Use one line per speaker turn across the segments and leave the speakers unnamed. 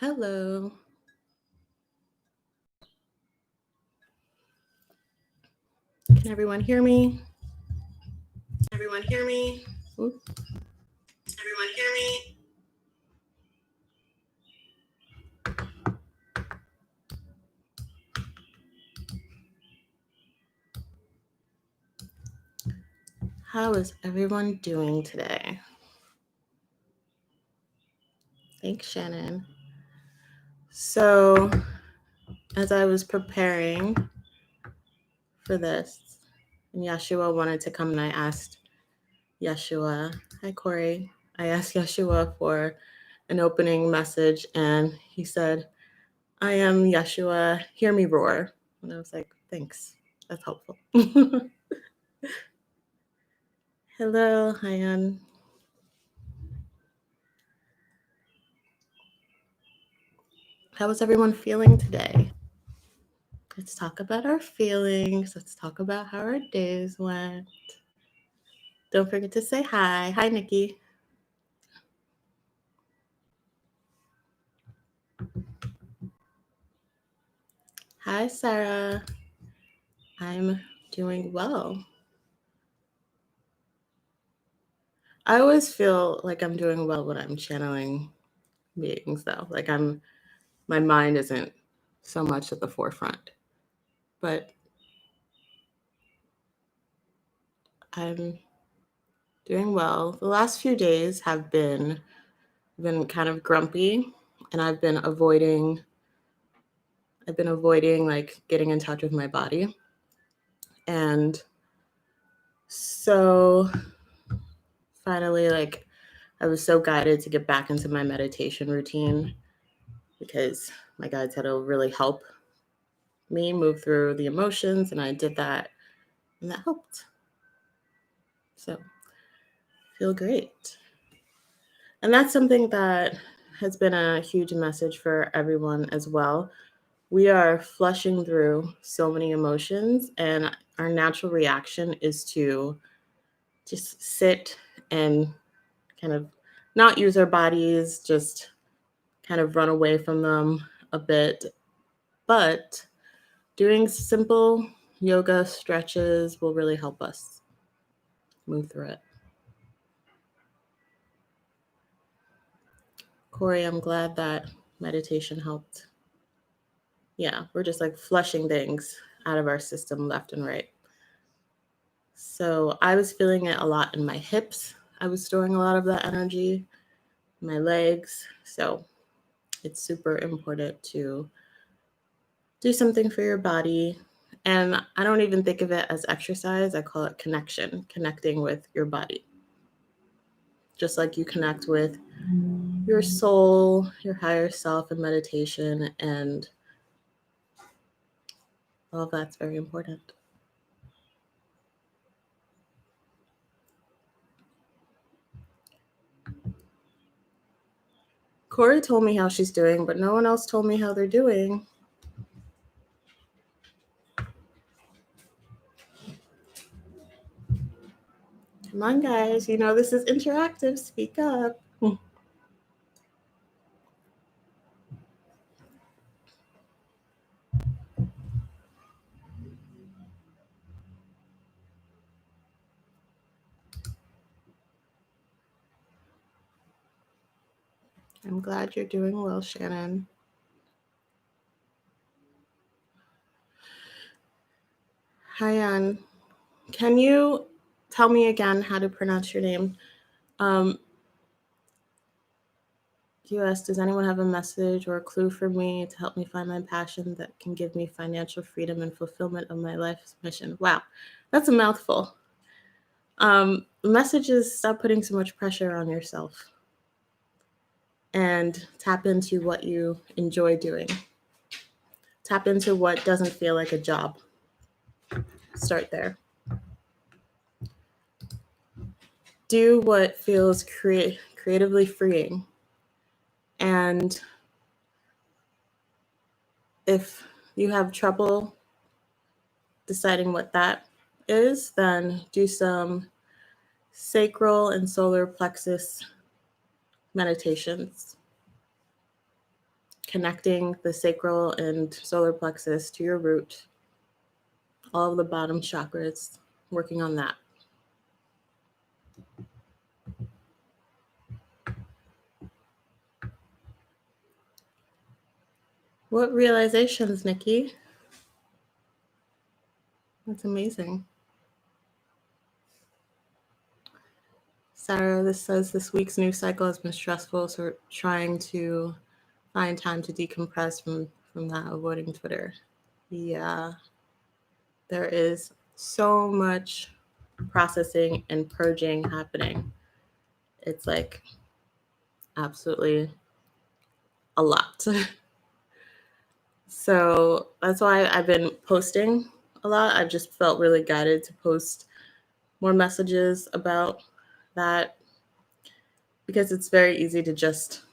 Hello. Can everyone hear me?
Everyone hear me?
Oop.
Everyone hear me?
How is everyone doing today? Thanks, Shannon. So, as I was preparing for this, and Yeshua wanted to come, and I asked Yeshua, hi Corey. I asked Yeshua for an opening message, and he said, I am Yeshua, hear me roar. And I was like, thanks. That's helpful. Hello, Hyan. How is everyone feeling today? Let's talk about our feelings. Let's talk about how our days went. Don't forget to say hi. Hi, Nikki. Hi, Sarah. I'm doing well. I always feel like I'm doing well when I'm channeling beings, though. My mind isn't so much at the forefront, but I'm doing well. The last few days have been kind of grumpy, and I've been avoiding like getting in touch with my body. And so finally, like, I was so guided to get back into my meditation routine because my guide said it'll really help me move through the emotions, and I did that, and that helped. So feel great. And that's something that has been a huge message for everyone as well. We are flushing through so many emotions, and our natural reaction is to just sit and kind of not use our bodies, just kind of run away from them a bit. But doing simple yoga stretches will really help us move through it. Corey, I'm glad that meditation helped. Yeah, we're just like flushing things out of our system left and right. So I was feeling it a lot in my hips. I was storing a lot of that energy, my legs. So it's super important to do something for your body. And I don't even think of it as exercise. I call it connection, connecting with your body. Just like you connect with your soul, your higher self in meditation, and all of that's very important. Corey told me how she's doing, but no one else told me how they're doing. Come on, guys. You know, this is interactive. Speak up. I'm glad you're doing well, Shannon. Hyan, can you tell me again how to pronounce your name? Um, US, does anyone have a message or a clue for me to help me find my passion that can give me financial freedom and fulfillment of my life's mission? Wow, that's a mouthful. The message is stop putting so much pressure on yourself and tap into what you enjoy doing. Tap into what doesn't feel like a job. Start there. Do what feels creatively freeing. And if you have trouble deciding what that is, then do some sacral and solar plexus meditations. connecting the sacral and solar plexus to your root, all of the bottom chakras, working on that. What realizations, Nikki? That's amazing. Sarah, this says this week's news cycle has been stressful, so we're trying to find time to decompress from that, avoiding Twitter. Yeah, there is so much processing and purging happening. It's like absolutely a lot. So that's why I've been posting a lot. I've just felt really guided to post more messages about that because it's very easy to just.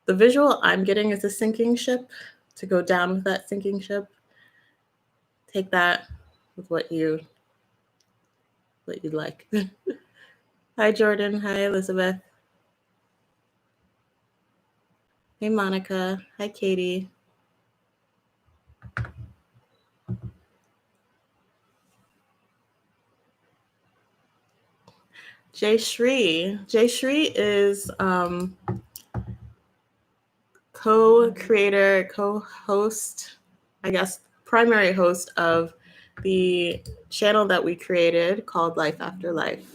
The visual I'm getting is a sinking ship. To go down with that sinking ship, take that with what you'd like. Hi, Jordan. Hi, Elizabeth. Hey, Monica. Hi, Katie. Jay Shri. Jay Shri is co-creator, co-host, I guess, primary host of the channel that we created called Life After Life.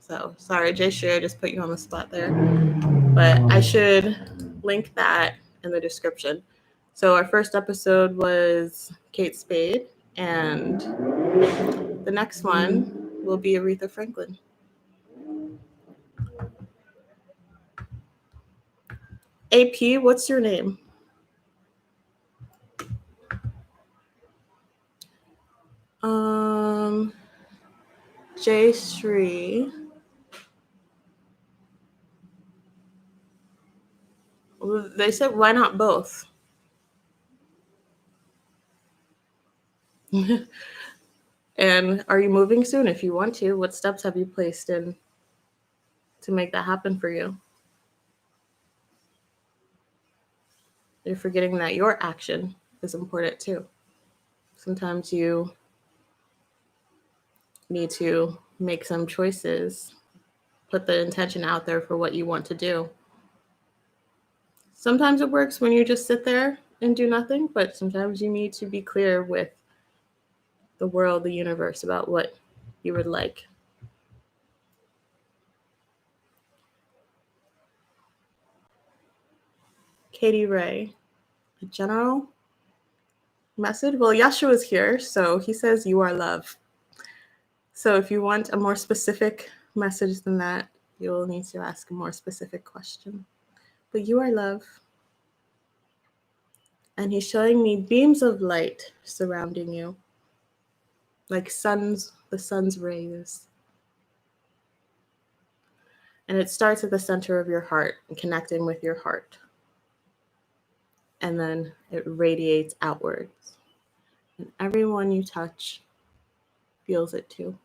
So sorry, Jay Shri, I just put you on the spot there. But I should link that in the description. So our first episode was Kate Spade, and the next one will be Aretha Franklin. AP, what's your name? Jay Shri. They said, why not both? And are you moving soon? If you want to, what steps have you placed in to make that happen for you? You're forgetting that your action is important too. Sometimes you need to make some choices, put the intention out there for what you want to do. Sometimes it works when you just sit there and do nothing, but sometimes you need to be clear with the world, the universe, about what you would like. Katie Ray, a general message? Well, Yashu is here, so he says you are love. So if you want a more specific message than that, you'll need to ask a more specific question. But you are love. And he's showing me beams of light surrounding you, like the sun's rays. And it starts at the center of your heart and connecting with your heart. And then it radiates outwards. And everyone you touch feels it too.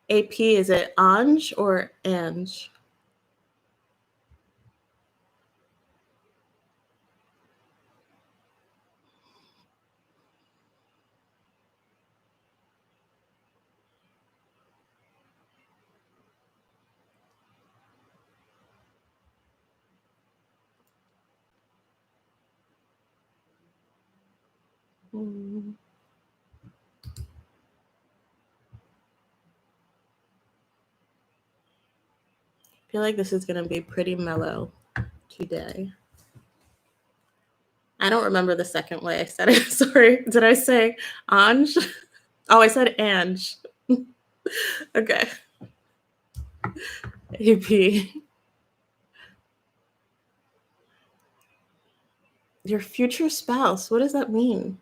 AP, is it Anj or Ange? I feel like this is going to be pretty mellow today. I don't remember the second way I said it. Sorry. Did I say Ange? Oh, I said Ange. Okay. AP. Your future spouse. What does that mean?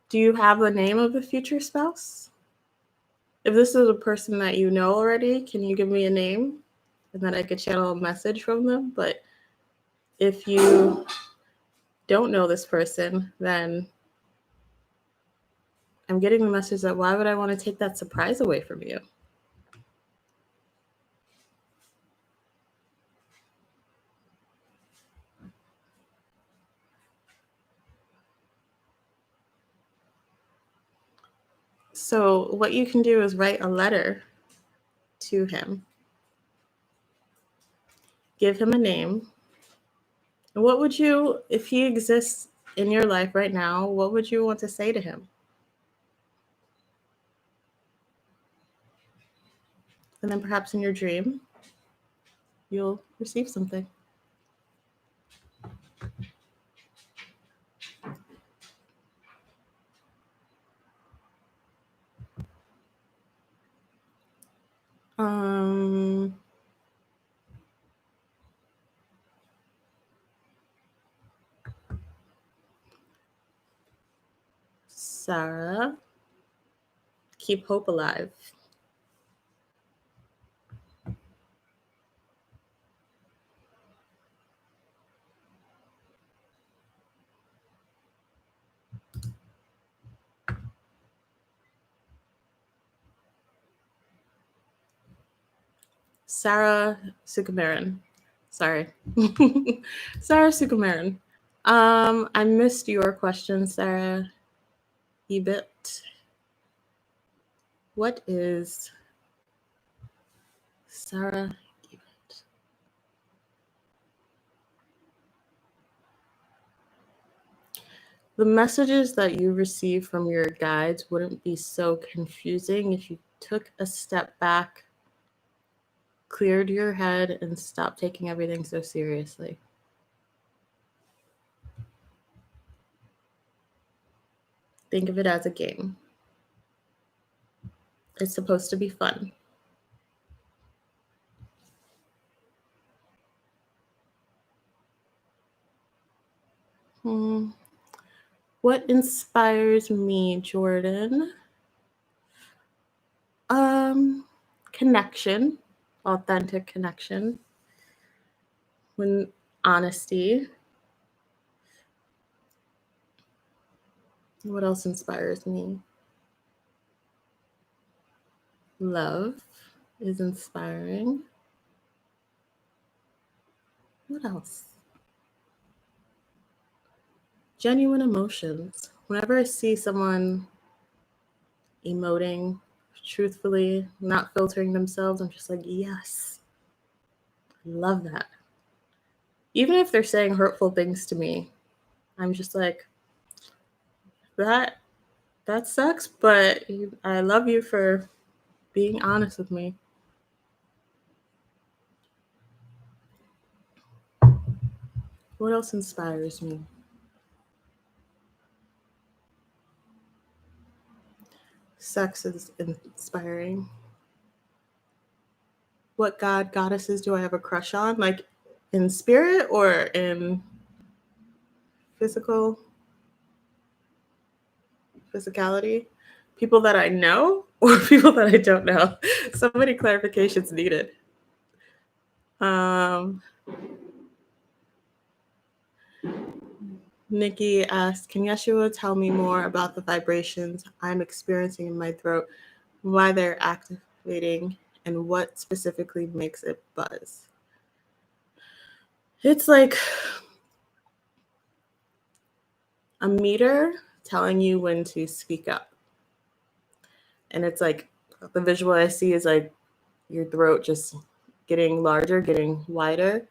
Do you have the name of the future spouse? If this is a person that you know already, can you give me a name? And then I could channel a message from them. But if you don't know this person, then I'm getting the message that why would I want to take that surprise away from you? So what you can do is write a letter to him. Give him a name. And what would you, if he exists in your life right now, what would you want to say to him? And then perhaps in your dream, you'll receive something. Sarah, keep hope alive. Sarah Sukumaran. Sorry. Sarah Sukumaran. I missed your question, Sarah. Ebit. What is Sarah Ebit? The messages that you receive from your guides wouldn't be so confusing if you took a step back, cleared your head, and stopped taking everything so seriously. Think of it as a game. It's supposed to be fun. What inspires me, Jordan? Connection, authentic connection, when honesty. What else inspires me? Love is inspiring. What else? Genuine emotions. Whenever I see someone emoting truthfully, not filtering themselves, I'm just like, yes, I love that. Even if they're saying hurtful things to me, I'm just like, that sucks, but I love you for being honest with me. What else inspires me? Sex is inspiring. What god, goddesses do I have a crush on? Like in spirit or in physicality? People that I know or people that I don't know? So many clarifications needed. Nikki asked, can Yeshua tell me more about the vibrations I'm experiencing in my throat, why they're activating, and what specifically makes it buzz? It's like a meter telling you when to speak up. And it's like the visual I see is like your throat just getting larger, getting wider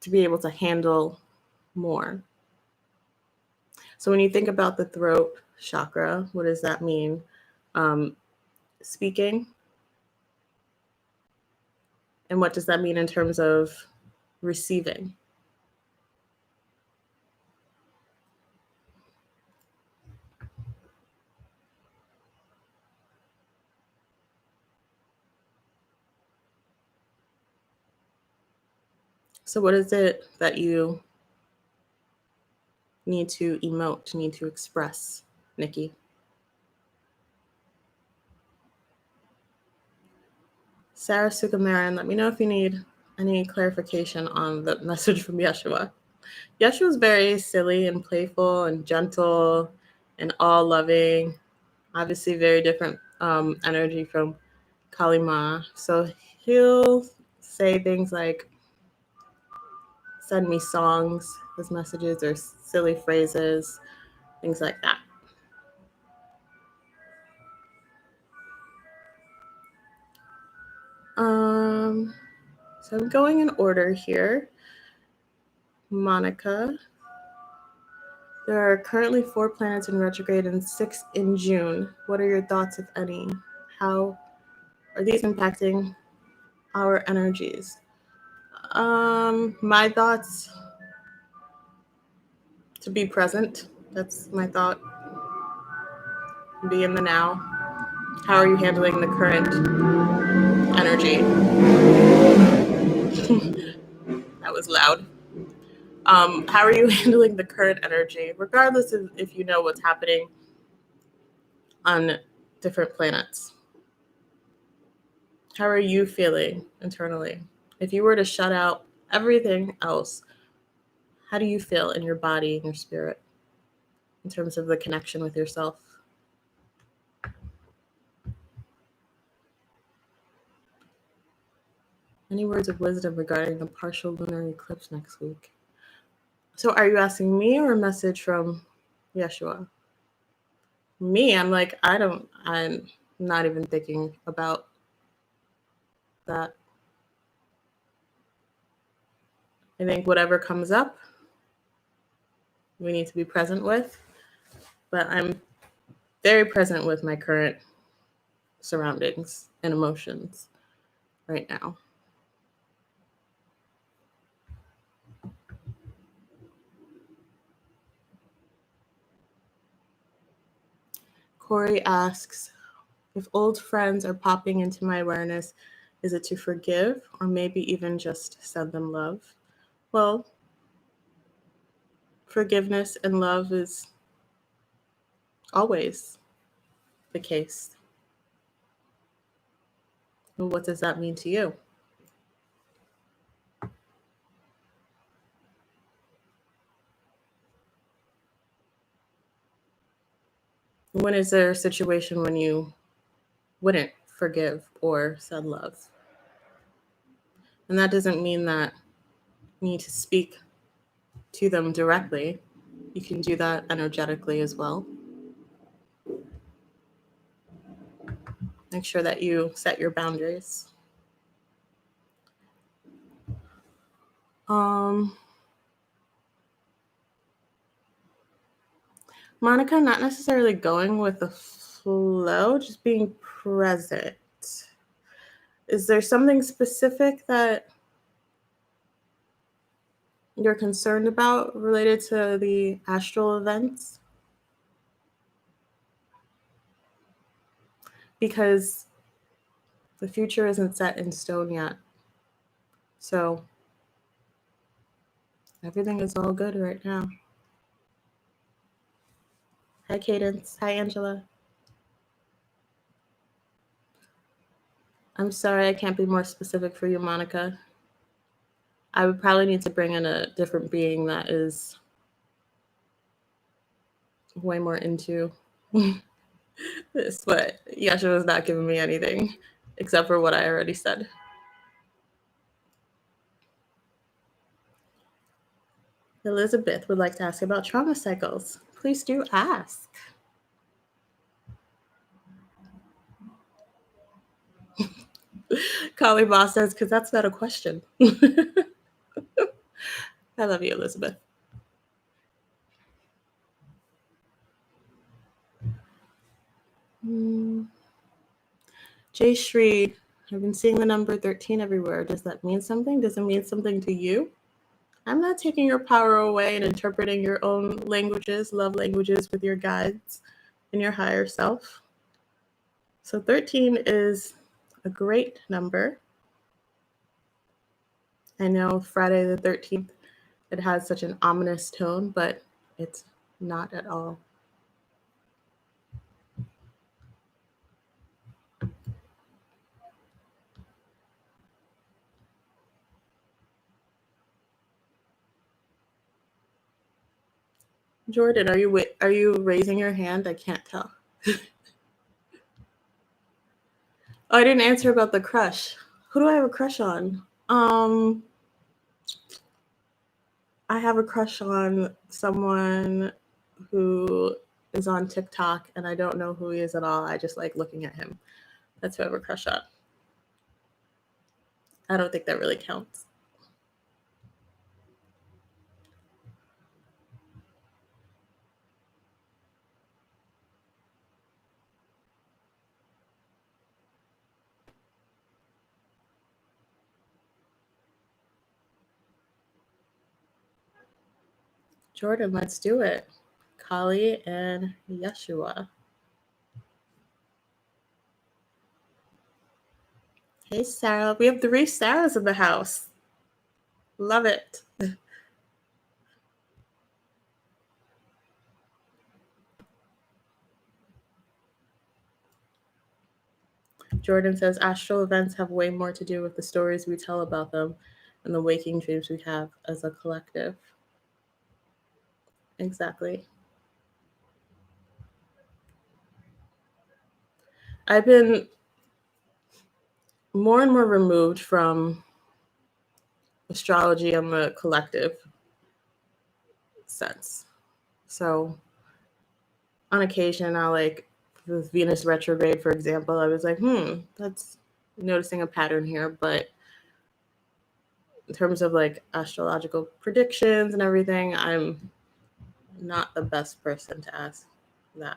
to be able to handle more. So when you think about the throat chakra, what does that mean? Speaking. And what does that mean in terms of receiving? So what is it that you need to emote, need to express, Nikki? Sarah Sukamaran, let me know if you need any clarification on the message from Yeshua. Yeshua is very silly and playful and gentle and all loving. Obviously, very different energy from Kali Ma. So he'll say things like, send me songs as messages or silly phrases, things like that. So I'm going in order here. Monica. There are currently 4 planets in retrograde and 6 in June. What are your thoughts, if any? How are these impacting our energies? My thoughts, to be present. That's my thought. Be in the now. How are you handling the current energy? That was loud. How are you handling the current energy, regardless of if you know what's happening on different planets? How are you feeling internally? If you were to shut out everything else, how do you feel in your body and your spirit in terms of the connection with yourself? Any words of wisdom regarding the partial lunar eclipse next week? So, are you asking me or a message from Yeshua? Me, I'm like, I'm not even thinking about that. I think whatever comes up, we need to be present with. But I'm very present with my current surroundings and emotions right now. Corey asks, if old friends are popping into my awareness, is it to forgive or maybe even just send them love? Well, forgiveness and love is always the case. Well, what does that mean to you? When is there a situation when you wouldn't forgive or send love? And that doesn't mean that you need to speak to them directly. You can do that energetically as well. Make sure that you set your boundaries. Um, Monica, not necessarily going with the flow, just being present. Is there something specific that you're concerned about related to the astral events? Because the future isn't set in stone yet. So everything is all good right now. Hi, Cadence. Hi, Angela. I'm sorry I can't be more specific for you, Monica. I would probably need to bring in a different being that is way more into this, but Yasha was not giving me anything except for what I already said. Elizabeth would like to ask about trauma cycles. Please do ask. Kali Boss says, because that's not a question. I love you, Elizabeth. Jay Shri, I've been seeing the number 13 everywhere. Does that mean something? Does it mean something to you? I'm not taking your power away and interpreting your own languages, love languages with your guides and your higher self. So 13 is a great number. I know Friday the 13th, it has such an ominous tone, but it's not at all. Jordan, are you raising your hand? I can't tell. Oh, I didn't answer about the crush. Who do I have a crush on? I have a crush on someone who is on TikTok and I don't know who he is at all. I just like looking at him. That's who I have a crush on. I don't think that really counts. Jordan, let's do it. Kali and Yeshua. Hey, Sarah. We have 3 Sarahs in the house. Love it. Jordan says astral events have way more to do with the stories we tell about them and the waking dreams we have as a collective. Exactly. I've been more and more removed from astrology on the collective sense. So on occasion, I'll like with Venus retrograde, for example, I was like, that's noticing a pattern here. But in terms of like astrological predictions and everything, I'm not the best person to ask that.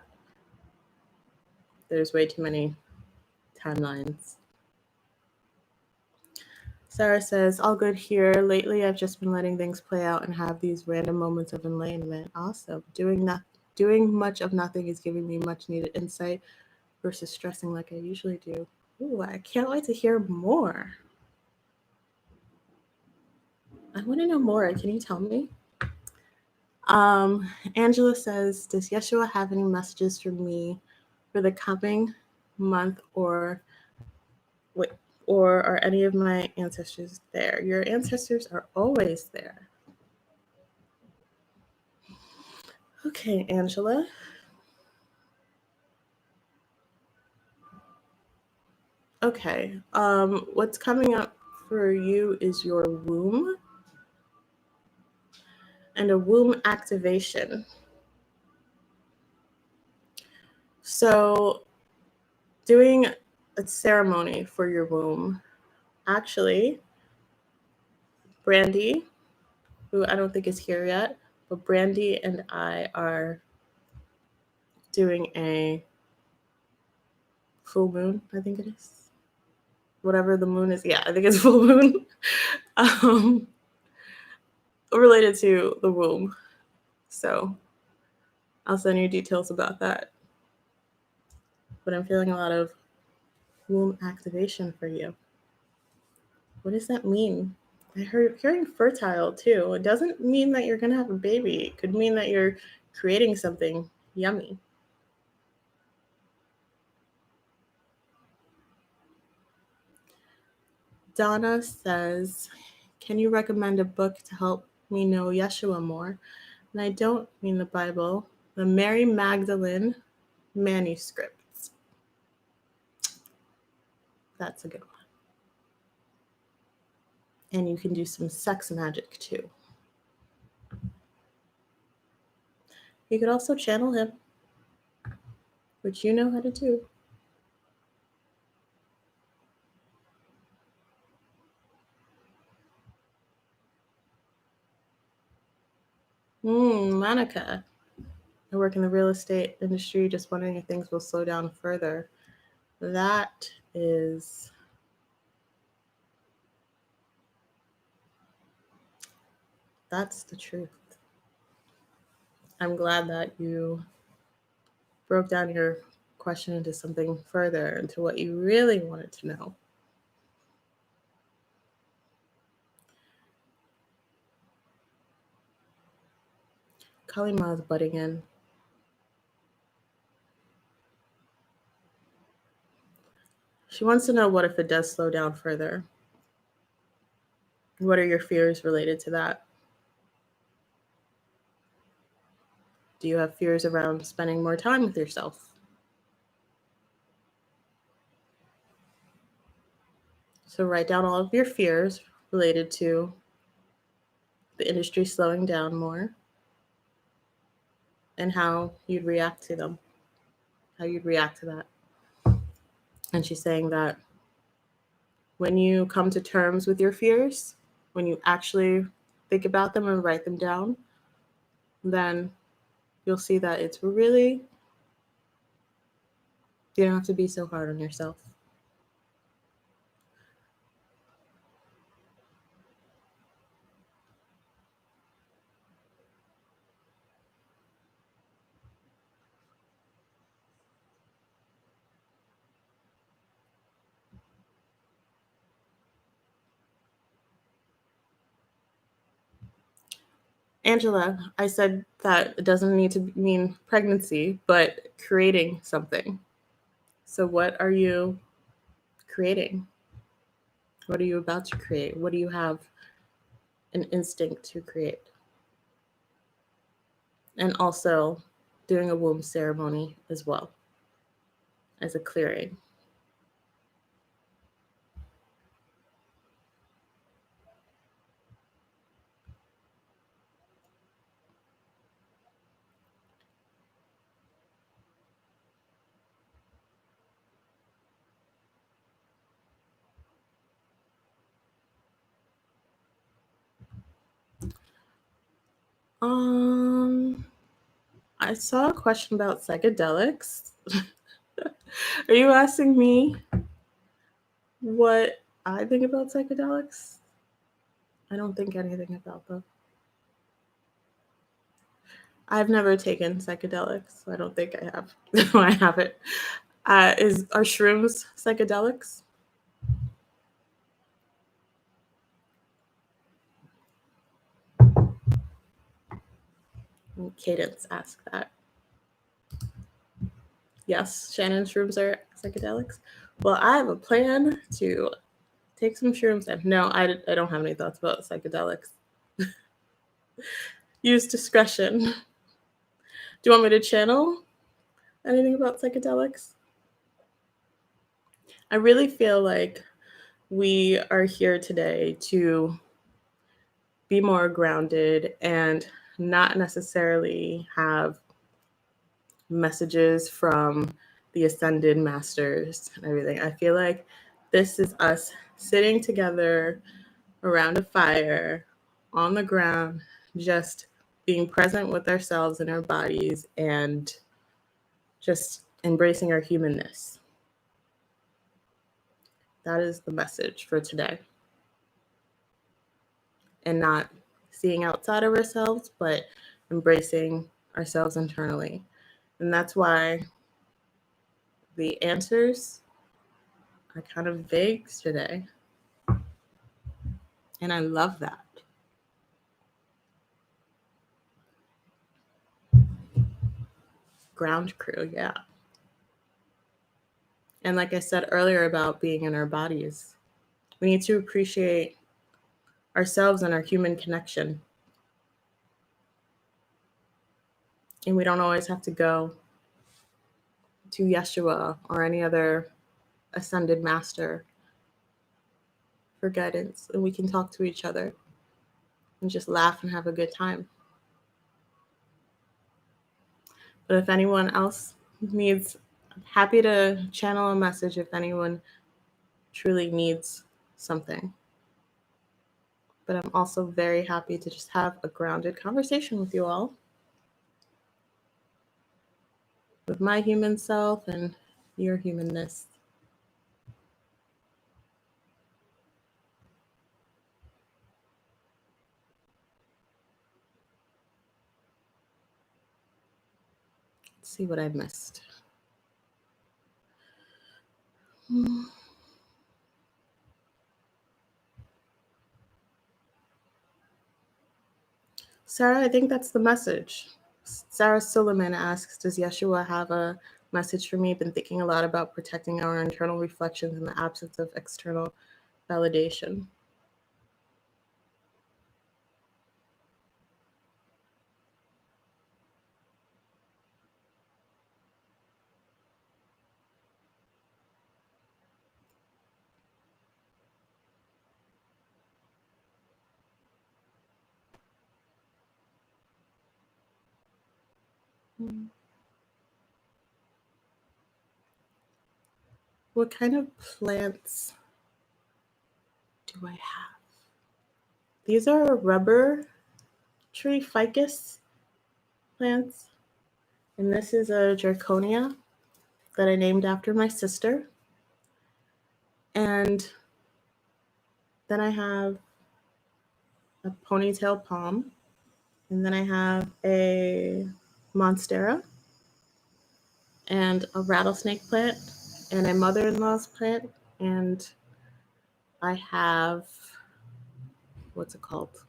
There's way too many timelines. Sarah says, all good here. Lately, I've just been letting things play out and have these random moments of enlightenment. Awesome. Doing much of nothing is giving me much needed insight versus stressing like I usually do. Ooh, I can't wait to hear more. I want to know more. Can you tell me? Angela says, does Yeshua have any messages for me for the coming month or are any of my ancestors there? Your ancestors are always there. Okay, Angela. Okay. What's coming up for you is your womb and a womb activation. So, doing a ceremony for your womb. Actually, Brandy, who I don't think is here yet, but Brandy and I are doing a full moon, I think it is. Whatever the moon is. Yeah, I think it's full moon. Related to the womb. So I'll send you details about that. But I'm feeling a lot of womb activation for you. What does that mean? I heard hearing fertile too. It doesn't mean that you're gonna have a baby. It could mean that you're creating something yummy. Donna says, can you recommend a book to help me know Yeshua more? And I don't mean the Bible, the Mary Magdalene manuscripts. That's a good one. And you can do some sex magic too. You could also channel him, which you know how to do. Monica. I work in the real estate industry, just wondering if things will slow down further. That's the truth. I'm glad that you broke down your question into something further, into what you really wanted to know. Kalima is butting in. She wants to know what if it does slow down further? What are your fears related to that? Do you have fears around spending more time with yourself? So write down all of your fears related to the industry slowing down more and how you'd react to them, how you'd react to that. And she's saying that when you come to terms with your fears, when you actually think about them and write them down, then you'll see that it's really, you don't have to be so hard on yourself. Angela, I said that it doesn't need to mean pregnancy, but creating something. So, what are you creating? What are you about to create? What do you have an instinct to create? And also doing a womb ceremony as well as a clearing. Um, I saw a question about psychedelics. Are you asking me what I think about psychedelics? I don't think anything about them. I've never taken psychedelics, so I don't think I have. No, I haven't. Are shrooms psychedelics? Cadence asked that. Yes, Shannon, shrooms are psychedelics. Well, I have a plan to take some shrooms. And no, I don't have any thoughts about psychedelics. Use discretion. Do you want me to channel anything about psychedelics? I really feel like we are here today to be more grounded and not necessarily have messages from the ascended masters and everything. I feel like this is us sitting together around a fire on the ground, just being present with ourselves and our bodies and just embracing our humanness. That is the message for today. And not seeing outside of ourselves, but embracing ourselves internally. And that's why the answers are kind of vague today. And I love that. Ground crew, yeah. And like I said earlier about being in our bodies, we need to appreciate ourselves and our human connection. And we don't always have to go to Yeshua or any other ascended master for guidance. And we can talk to each other and just laugh and have a good time. But if anyone else needs, I'm happy to channel a message if anyone truly needs something. But I'm also very happy to just have a grounded conversation with you all, with my human self and your humanness. Let's see what I missed. Sarah, I think that's the message. Sarah Suleiman asks, does Yeshua have a message for me? Been thinking a lot about protecting our internal reflections in the absence of external validation. What kind of plants do I have? These are rubber tree ficus plants. And this is a Draconia that I named after my sister. And then I have a ponytail palm. And then I have a monstera and a rattlesnake plant and a mother-in-law's plant. And I have, what's it called?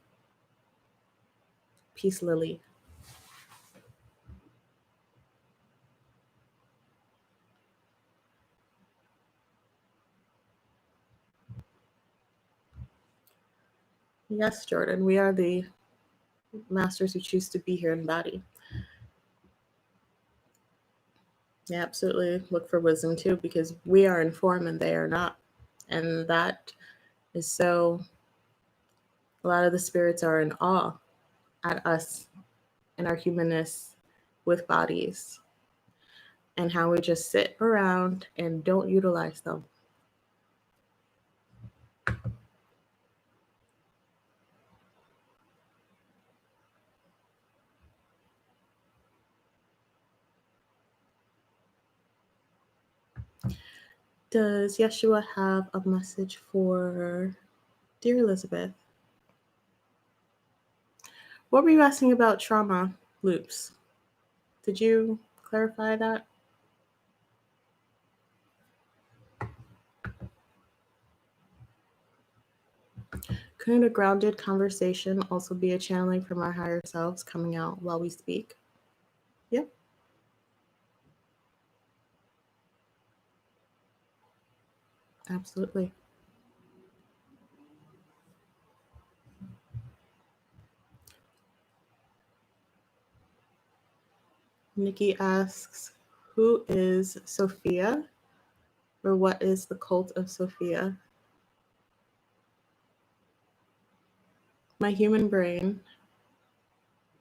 Peace lily. Yes, Jordan, we are the masters who choose to be here in body. Yeah, absolutely. Look for wisdom too, because we are in form and they are not. And that is so, a lot of the spirits are in awe at us and our humanness with bodies and how we just sit around and don't utilize them. Does Yeshua have a message for dear Elizabeth? What were you asking about trauma loops? Did you clarify that? Couldn't a grounded conversation also be a channeling from our higher selves coming out while we speak? Yep. Absolutely. Nikki asks, who is Sophia? Or what is the cult of Sophia? My human brain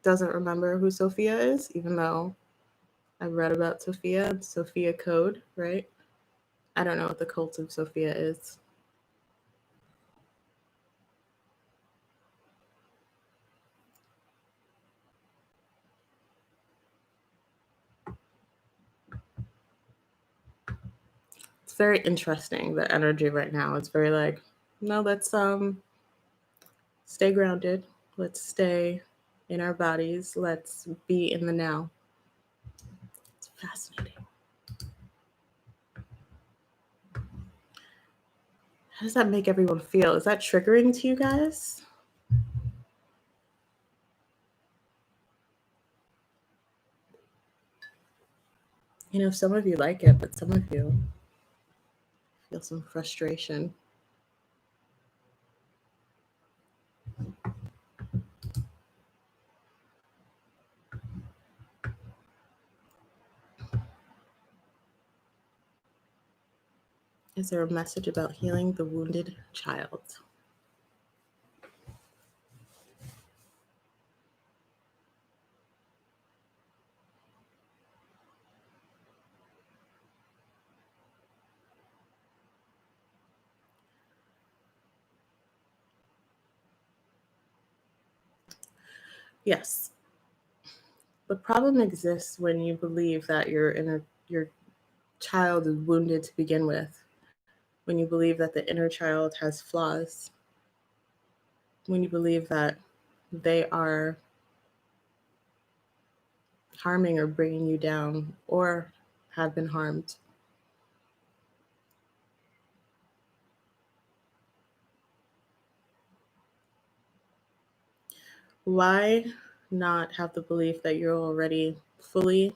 doesn't remember who Sophia is, even though I've read about Sophia, Sophia Code, right? I don't know what the cult of Sophia is. It's very interesting, the energy right now. It's very like, no, let's stay grounded. Let's stay in our bodies. Let's be in the now. It's fascinating. How does that make everyone feel? Is that triggering to you guys? You know, some of you like it, but some of you feel some frustration. Is there a message about healing the wounded child? Yes. The problem exists when you believe that your child is wounded to begin with, when you believe that the inner child has flaws, when you believe that they are harming or bringing you down or have been harmed. Why not have the belief that you're already fully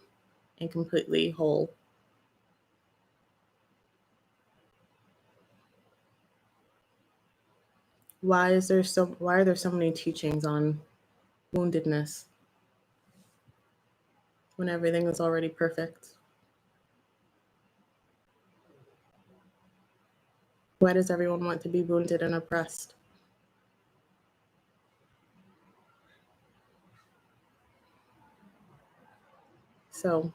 and completely whole? Why are there so many teachings on woundedness when everything is already perfect? Why does everyone want to be wounded and oppressed? So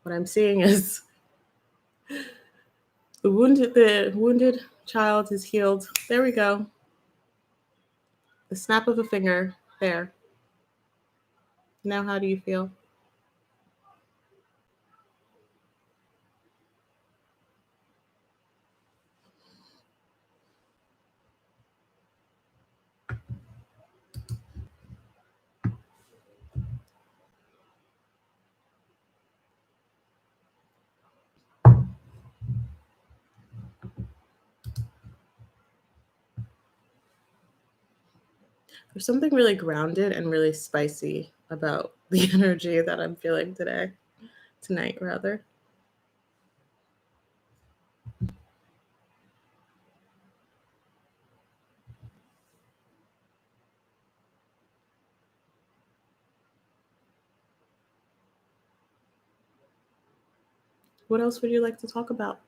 what I'm seeing is the wounded child is healed. There we go. The snap of a finger. There. Now how do you feel? There's something really grounded and really spicy about the energy that I'm feeling tonight rather. What else would you like to talk about?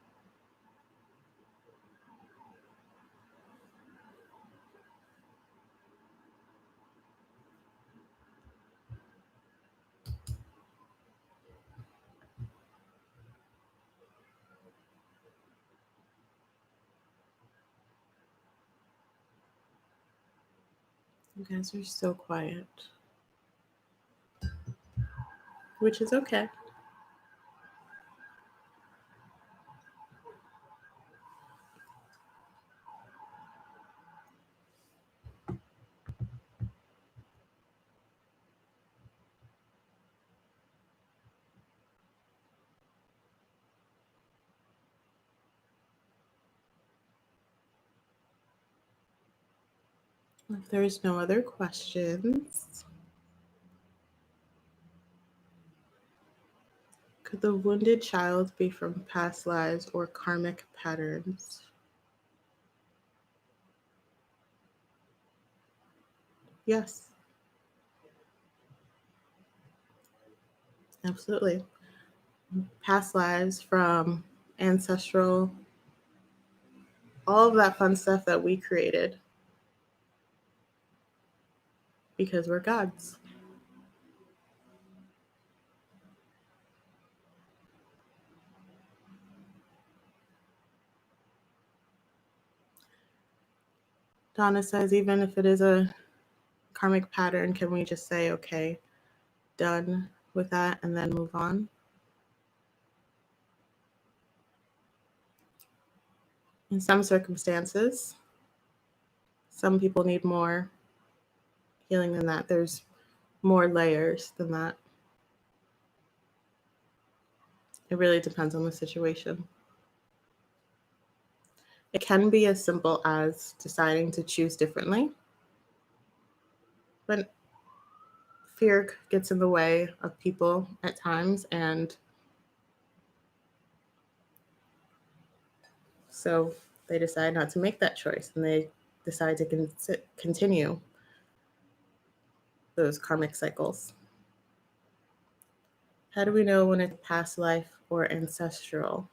You guys are so quiet, which is okay. If there's no other questions, could the wounded child be from past lives or karmic patterns? Yes, absolutely. Past lives from ancestral, all of that fun stuff that we created because we're gods. Donna says, even if it is a karmic pattern, can we just say, okay, done with that and then move on? In some circumstances, some people need more healing than that. There's more layers than that. It really depends on the situation. It can be as simple as deciding to choose differently, but fear gets in the way of people at times, and so they decide not to make that choice and they decide to continue those karmic cycles. How do we know when it's past life or ancestral?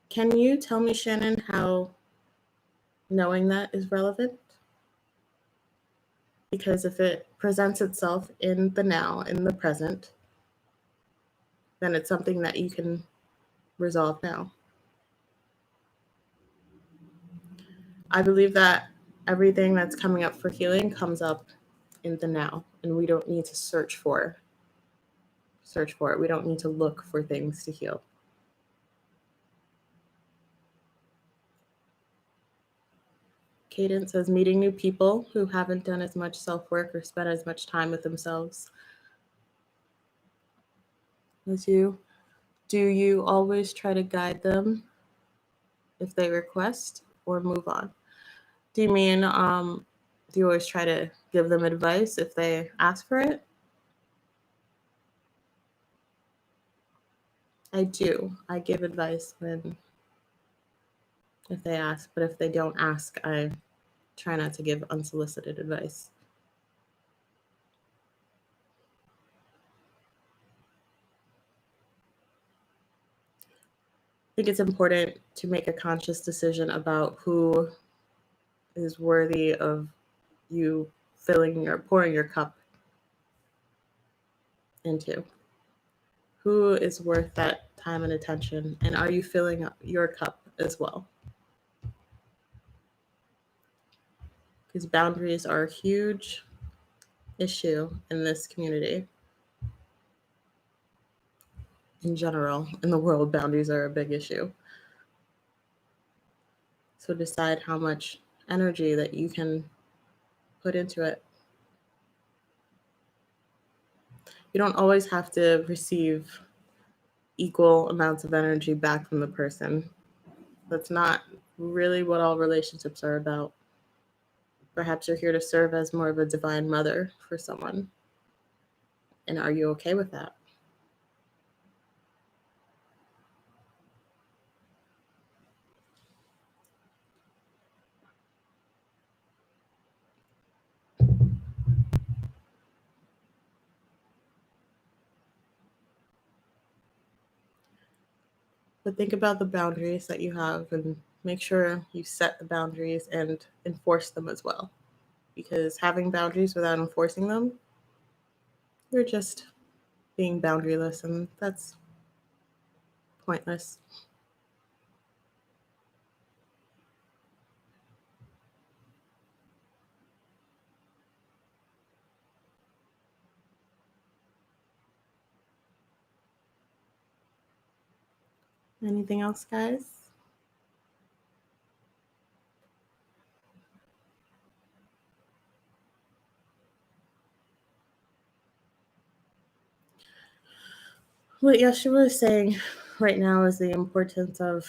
Can you tell me, Shannon, how knowing that is relevant? Because if it presents itself in the now, in the present, then it's something that you can resolve now. I believe that everything that's coming up for healing comes up in the now, and we don't need to search for it. We don't need to look for things to heal. Cadence says meeting new people who haven't done as much self-work or spent as much time with themselves as you. Do you always try to guide them if they request or move on? Do you mean do you always try to give them advice if they ask for it? I do. I give advice if they ask, but if they don't ask, I try not to give unsolicited advice. I think it's important to make a conscious decision about who is worthy of you pouring your cup into? Who is worth that time and attention? And are you filling up your cup as well? Because boundaries are a huge issue in this community. In general, in the world, boundaries are a big issue. So decide how much energy that you can put into it. You don't always have to receive equal amounts of energy back from the person. That's not really what all relationships are about. Perhaps you're here to serve as more of a divine mother for someone. And are you okay with that? But think about the boundaries that you have and make sure you set the boundaries and enforce them as well. Because having boundaries without enforcing them, you're just being boundaryless, and that's pointless. Anything else, guys? What Yeshua is saying right now is the importance of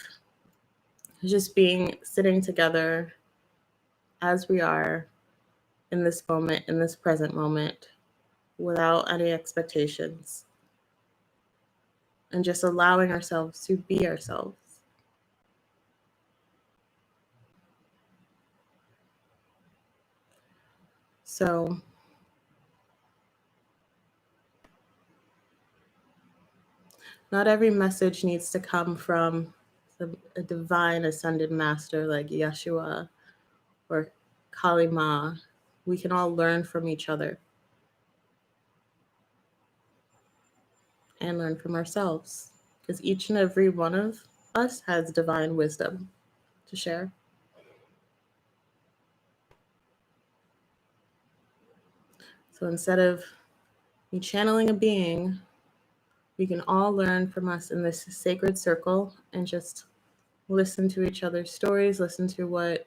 just sitting together as we are in this moment, in this present moment, without any expectations, and just allowing ourselves to be ourselves. So, not every message needs to come from a divine ascended master like Yeshua or Kali Ma. We can all learn from each other and learn from ourselves because each and every one of us has divine wisdom to share. So instead of me channeling a being, we can all learn from us in this sacred circle and just listen to each other's stories, listen to what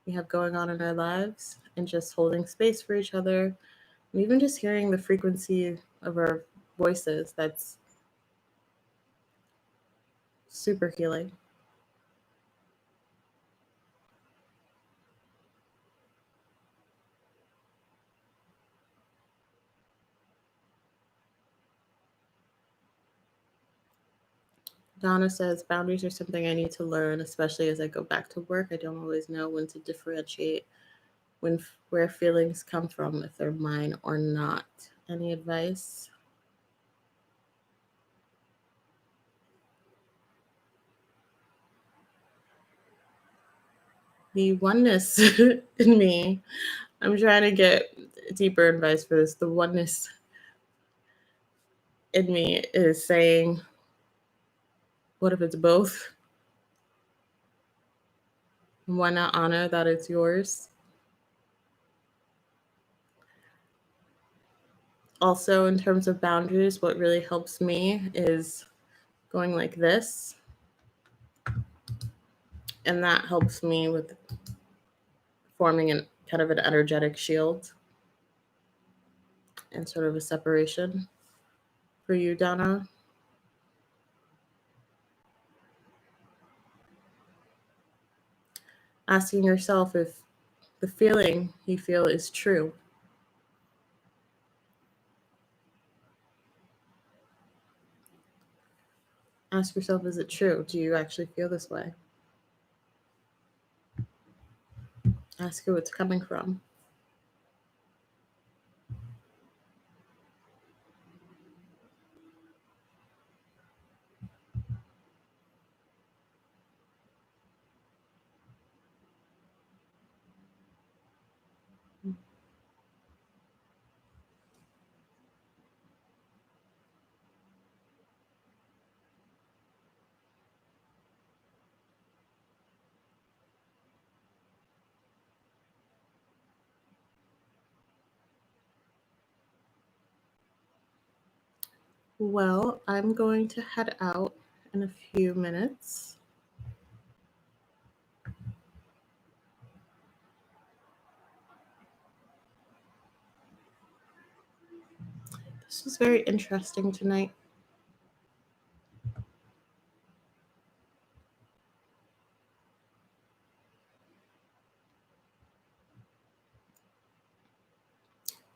we have going on in our lives, and just holding space for each other. And even just hearing the frequency of our voices, that's super healing. Donna says boundaries are something I need to learn, especially as I go back to work. I don't always know when to differentiate where feelings come from, if they're mine or not. Any advice? The oneness in me, I'm trying to get deeper advice for this. The oneness in me is saying, what if it's both? Why not honor that it's yours? Also, in terms of boundaries, what really helps me is going like this. And that helps me with forming an kind of an energetic shield and sort of a separation. For you, Donna, asking yourself if the feeling you feel is true. Ask yourself, is it true? Do you actually feel this way? Ask who it's coming from. Well, I'm going to head out in a few minutes. This was very interesting tonight.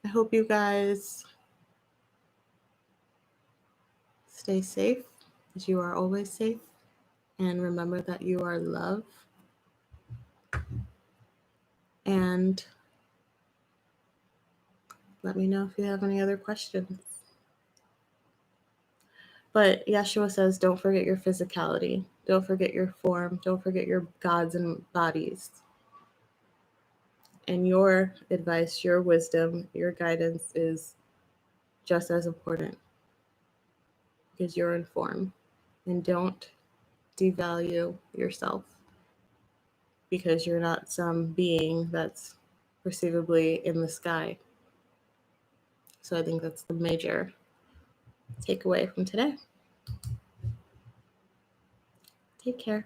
I hope you guys stay safe, as you are always safe, and remember that you are love. And let me know if you have any other questions. But Yeshua says, don't forget your physicality. Don't forget your form. Don't forget your gods and bodies. And your advice, your wisdom, your guidance is just as important because you're in form. And don't devalue yourself because you're not some being that's perceivably in the sky. So I think that's the major takeaway from today. Take care.